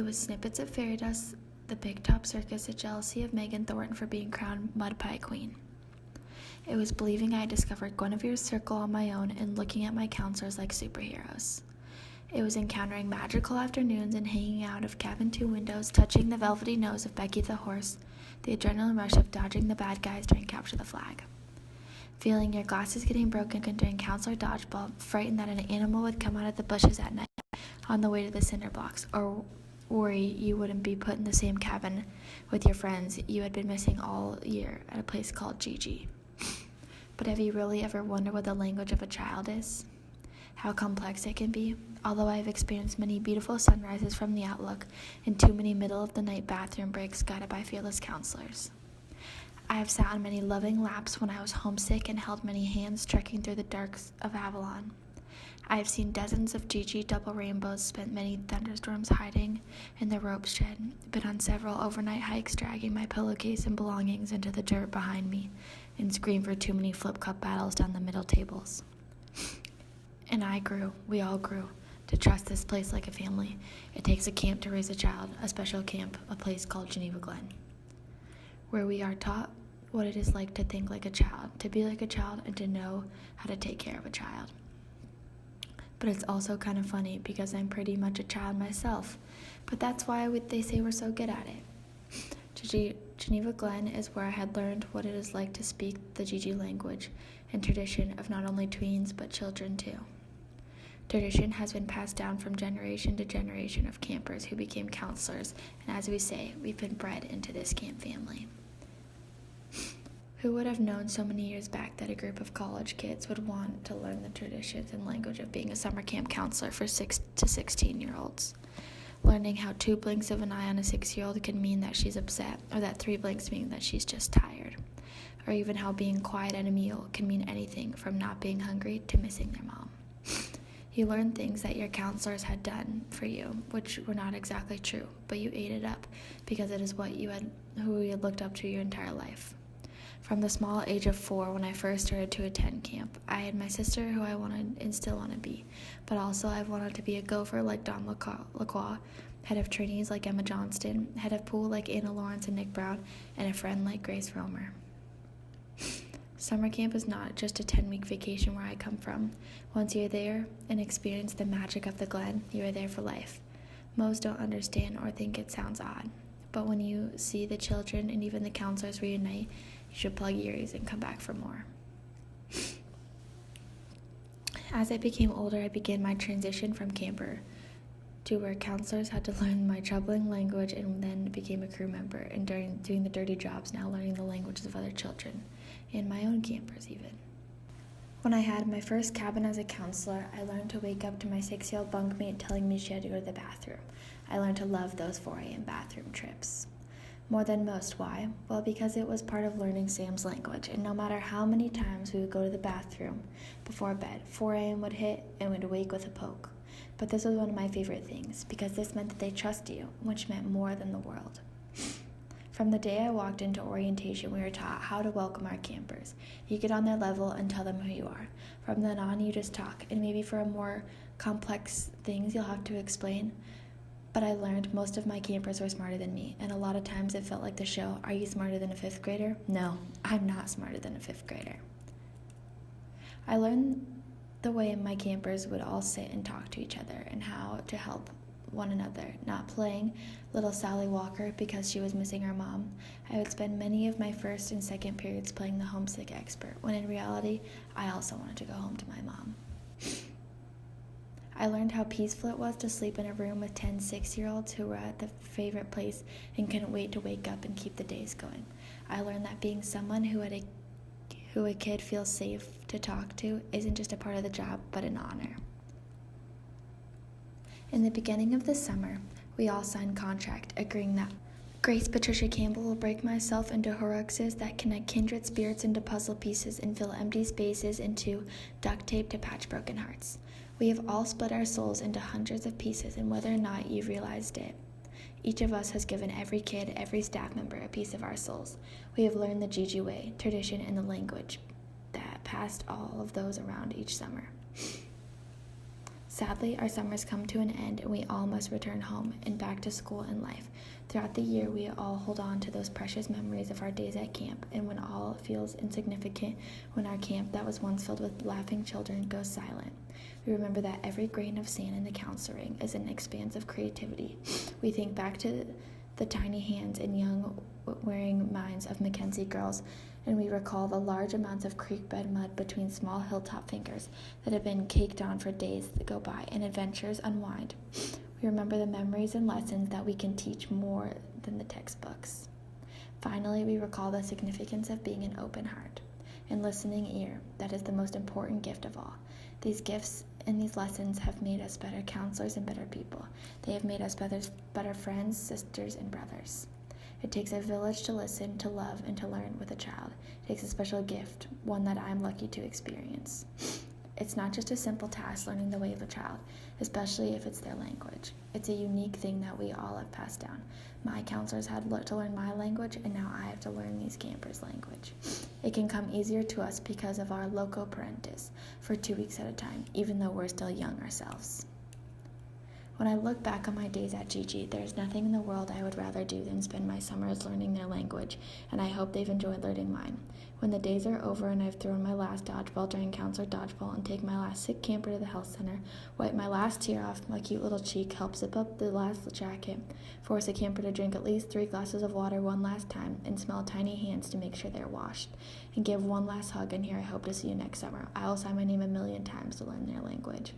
It was snippets of fairy dust, the Big Top Circus, the jealousy of Megan Thornton for being crowned Mud Pie Queen. It was believing I had discovered Guinevere's circle on my own and looking at my counselors like superheroes. It was encountering magical afternoons and hanging out of cabin 2 windows, touching the velvety nose of Becky the horse, the adrenaline rush of dodging the bad guys during Capture the Flag. Feeling your glasses getting broken during counselor dodgeball, frightened that an animal would come out of the bushes at night on the way to the cinder blocks, or worry you wouldn't be put in the same cabin with your friends you had been missing all year at a place called Gigi. But have you really ever wondered what the language of a child is? How complex it can be? Although I have experienced many beautiful sunrises from the outlook and too many middle-of-the-night bathroom breaks guided by fearless counselors. I have sat on many loving laps when I was homesick and held many hands trekking through the darks of Avalon. I have seen dozens of Gigi double rainbows, spent many thunderstorms hiding in the rope shed, been on several overnight hikes dragging my pillowcase and belongings into the dirt behind me, and screamed for too many flip cup battles down the middle tables. And we all grew, to trust this place like a family. It takes a camp to raise a child, a special camp, a place called Geneva Glen, where we are taught what it is like to think like a child, to be like a child, and to know how to take care of a child. But it's also kind of funny because I'm pretty much a child myself, but that's why they say we're so good at it. Geneva Glen is where I had learned what it is like to speak the Gigi language and tradition of not only tweens but children too. Tradition has been passed down from generation to generation of campers who became counselors, and as we say, we've been bred into this camp family. Who would have known so many years back that a group of college kids would want to learn the traditions and language of being a summer camp counselor for 6 to 16-year-olds? Learning how 2 blinks of an eye on a 6-year-old can mean that she's upset, or that 3 blinks mean that she's just tired. Or even how being quiet at a meal can mean anything from not being hungry to missing their mom. You learn things that your counselors had done for you, which were not exactly true, but you ate it up because it is who you had looked up to your entire life. From the small age of 4, when I first started to attend camp, I had my sister who I wanted and still want to be, but also I wanted to be a gopher like Don Lacroix, head of trainees like Emma Johnston, head of pool like Anna Lawrence and Nick Brown, and a friend like Grace Romer. Summer camp is not just a 10-week vacation where I come from. Once you're there and experience the magic of the Glen, you are there for life. Most don't understand or think it sounds odd, but when you see the children and even the counselors reunite, you should plug your ears and come back for more. As I became older, I began my transition from camper to where counselors had to learn my troubling language and then became a crew member, and during doing the dirty jobs, now learning the languages of other children, and my own campers even. When I had my first cabin as a counselor, I learned to wake up to my 6-year-old bunkmate telling me she had to go to the bathroom. I learned to love those 4 a.m. bathroom trips. More than most. Why? Well, because it was part of learning Sam's language, and no matter how many times we would go to the bathroom before bed, 4 a.m. would hit and we'd wake with a poke. But this was one of my favorite things, because this meant that they trust you, which meant more than the world. From the day I walked into orientation, we were taught how to welcome our campers. You get on their level and tell them who you are. From then on, you just talk, and maybe for more complex things you'll have to explain. But I learned most of my campers were smarter than me, and a lot of times it felt like the show, Are You Smarter Than a 5th Grader? No, I'm not smarter than a 5th grader. I learned the way my campers would all sit and talk to each other and how to help one another, not playing little Sally Walker because she was missing her mom. I would spend many of my first and second periods playing the homesick expert, when in reality, I also wanted to go home to my mom. I learned how peaceful it was to sleep in a room with 10 6-year-olds who were at the favorite place and couldn't wait to wake up and keep the days going. I learned that being someone who a kid feels safe to talk to isn't just a part of the job, but an honor. In the beginning of the summer, we all signed contract agreeing that Grace Patricia Campbell will break myself into horuxes that connect kindred spirits into puzzle pieces and fill empty spaces into duct tape to patch broken hearts. We have all split our souls into hundreds of pieces, and whether or not you've realized it, each of us has given every kid, every staff member a piece of our souls. We have learned the Gigi way, tradition, and the language that passed all of those around each summer. Sadly, our summers come to an end and we all must return home and back to school and life. Throughout the year, we all hold on to those precious memories of our days at camp, and when all feels insignificant, when our camp that was once filled with laughing children goes silent, we remember that every grain of sand in the council ring is an expanse of creativity. We think back to the tiny hands and young wearing minds of Mackenzie girls, and we recall the large amounts of creek-bed mud between small hilltop fingers that have been caked on for days that go by, and adventures unwind. We remember the memories and lessons that we can teach more than the textbooks. Finally, we recall the significance of being an open heart and listening ear. That is the most important gift of all. These gifts and these lessons have made us better counselors and better people. They have made us better friends, sisters, and brothers. It takes a village to listen, to love, and to learn with a child. It takes a special gift, one that I'm lucky to experience. It's not just a simple task learning the way of a child, especially if it's their language. It's a unique thing that we all have passed down. My counselors had to learn my language, and now I have to learn these campers' language. It can come easier to us because of our loco parentis for 2 weeks at a time, even though we're still young ourselves. When I look back on my days at Gigi, there's nothing in the world I would rather do than spend my summers learning their language, and I hope they've enjoyed learning mine. When the days are over and I've thrown my last dodgeball during counselor dodgeball and take my last sick camper to the health center, wipe my last tear off my cute little cheek, help zip up the last jacket, force a camper to drink at least 3 glasses of water one last time, and smell tiny hands to make sure they're washed, and give one last hug and hear I hope to see you next summer, I will sign my name 1,000,000 times to learn their language.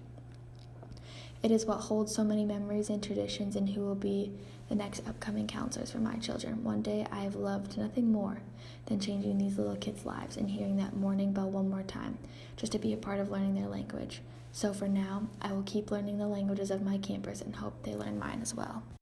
It is what holds so many memories and traditions and who will be the next upcoming counselors for my children. One day I have loved nothing more than changing these little kids' lives and hearing that morning bell one more time, just to be a part of learning their language. So for now, I will keep learning the languages of my campers and hope they learn mine as well.